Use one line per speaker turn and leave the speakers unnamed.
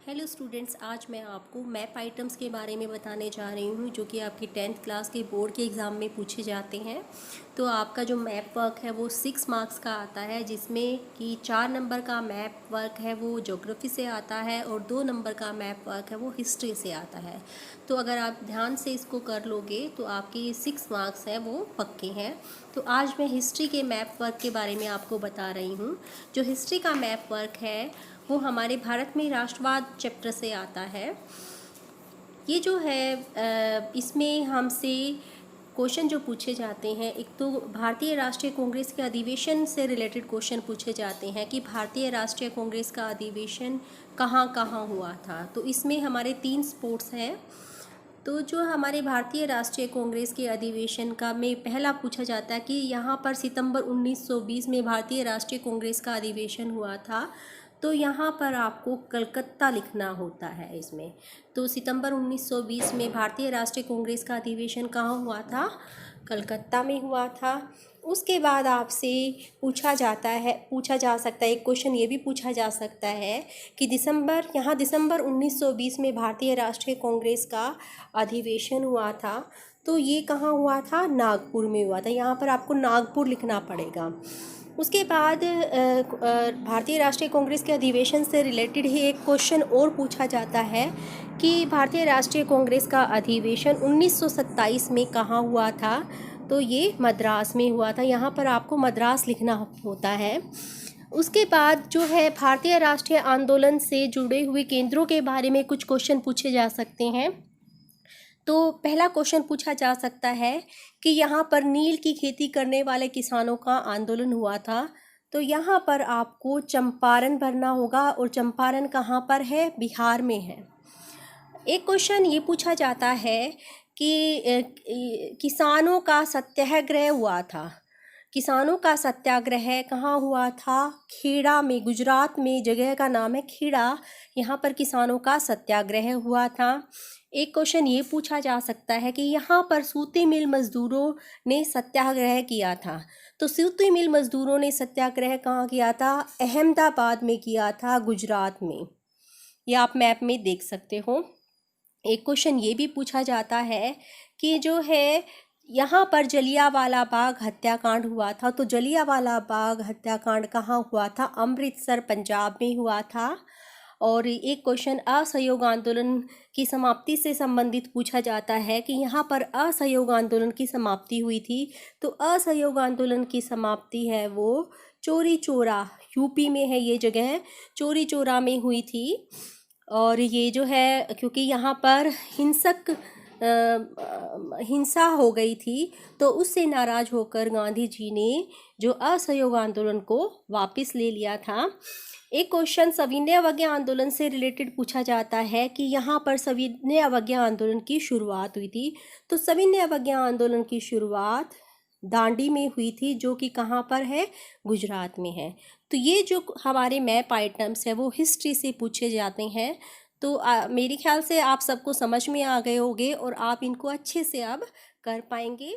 Hello students, आज मैं आपको मैप आइटम्स के बारे में बताने जा रही हूँ जो कि आपकी 10th क्लास के बोर्ड के एग्ज़ाम में पूछे जाते हैं। तो आपका जो मैप वर्क है वो 6 मार्क्स का आता है, जिसमें कि 4 नंबर का मैप वर्क है वो ज्योग्राफी से आता है और 2 नंबर का मैप वर्क है वो हिस्ट्री से आता है। तो अगर आप ध्यान से इसको कर लोगे तो आपके ये 6 मार्क्स हैं वो पक्के हैं। तो आज मैं हिस्ट्री के मैप वर्क के बारे में आपको बता रही हूँ। जो हिस्ट्री का मैप वर्क है वो हमारे भारत में राष्ट्रवाद चैप्टर से आता है। ये जो है इसमें हमसे क्वेश्चन जो पूछे जाते हैं, एक तो भारतीय राष्ट्रीय कांग्रेस के अधिवेशन से रिलेटेड क्वेश्चन पूछे जाते हैं कि भारतीय राष्ट्रीय कांग्रेस का अधिवेशन कहाँ कहाँ हुआ था। तो इसमें हमारे 3 स्पोर्ट्स हैं। तो जो हमारे भारतीय राष्ट्रीय कांग्रेस के अधिवेशन का में पहला पूछा जाता है कि यहाँ पर सितंबर 1920 में भारतीय राष्ट्रीय कांग्रेस का अधिवेशन हुआ था। तो यहाँ पर आपको कलकत्ता लिखना होता है इसमें। तो सितंबर 1920 में भारतीय राष्ट्रीय कांग्रेस का अधिवेशन कहाँ हुआ था? कलकत्ता में हुआ था। उसके बाद आपसे पूछा जा सकता है, एक क्वेश्चन ये भी पूछा जा सकता है कि दिसंबर 1920 में भारतीय राष्ट्रीय कांग्रेस का अधिवेशन हुआ था। तो ये कहाँ हुआ था? नागपुर में हुआ था। यहाँ पर आपको नागपुर लिखना पड़ेगा। उसके बाद भारतीय राष्ट्रीय कांग्रेस के अधिवेशन से रिलेटेड ही एक क्वेश्चन और पूछा जाता है कि भारतीय राष्ट्रीय कांग्रेस का अधिवेशन 1927 में कहाँ हुआ था? तो ये मद्रास में हुआ था। यहाँ पर आपको मद्रास लिखना होता है। उसके बाद जो है भारतीय राष्ट्रीय आंदोलन से जुड़े हुए केंद्रों के बारे में कुछ क्वेश्चन पूछे जा सकते हैं। तो पहला क्वेश्चन पूछा जा सकता है कि यहाँ पर नील की खेती करने वाले किसानों का आंदोलन हुआ था। तो यहाँ पर आपको चंपारण भरना होगा, और चंपारण कहाँ पर है? बिहार में है। एक क्वेश्चन ये पूछा जाता है कि किसानों का सत्याग्रह हुआ था। किसानों का सत्याग्रह कहाँ हुआ था? खेड़ा में, गुजरात में जगह का नाम है खेड़ा। यहाँ पर किसानों का सत्याग्रह हुआ था। एक क्वेश्चन ये पूछा जा सकता है कि यहाँ पर सूती मिल मजदूरों ने सत्याग्रह किया था। तो सूती मिल मजदूरों ने सत्याग्रह कहाँ किया था? अहमदाबाद में किया था, गुजरात में। ये आप मैप में देख सकते हो। एक क्वेश्चन ये भी पूछा जाता है कि जो है यहाँ पर जलियांवाला बाग हत्याकांड हुआ था। तो जलियांवाला बाग हत्याकांड कहाँ हुआ था? अमृतसर, पंजाब में हुआ था। और एक क्वेश्चन असहयोग आंदोलन की समाप्ति से संबंधित पूछा जाता है कि यहाँ पर असहयोग आंदोलन की समाप्ति हुई थी। तो असहयोग आंदोलन की समाप्ति है वो चौरी चौरा, यूपी में है ये जगह, चौरी चौरा में हुई थी। और ये जो है क्योंकि यहाँ पर हिंसा हो गई थी, तो उससे नाराज होकर गांधी जी ने जो असहयोग आंदोलन को वापस ले लिया था। एक क्वेश्चन सविनय अवज्ञा आंदोलन से रिलेटेड पूछा जाता है कि यहाँ पर सविनय अवज्ञा आंदोलन की शुरुआत हुई थी। तो सविनय अवज्ञा आंदोलन की शुरुआत दांडी में हुई थी, जो कि कहाँ पर है? गुजरात में है। तो ये जो हमारे मैप आइटम्स है वो हिस्ट्री से पूछे जाते हैं। तो मेरे ख्याल से आप सबको समझ में आ गए होंगे और आप इनको अच्छे से अब कर पाएंगे।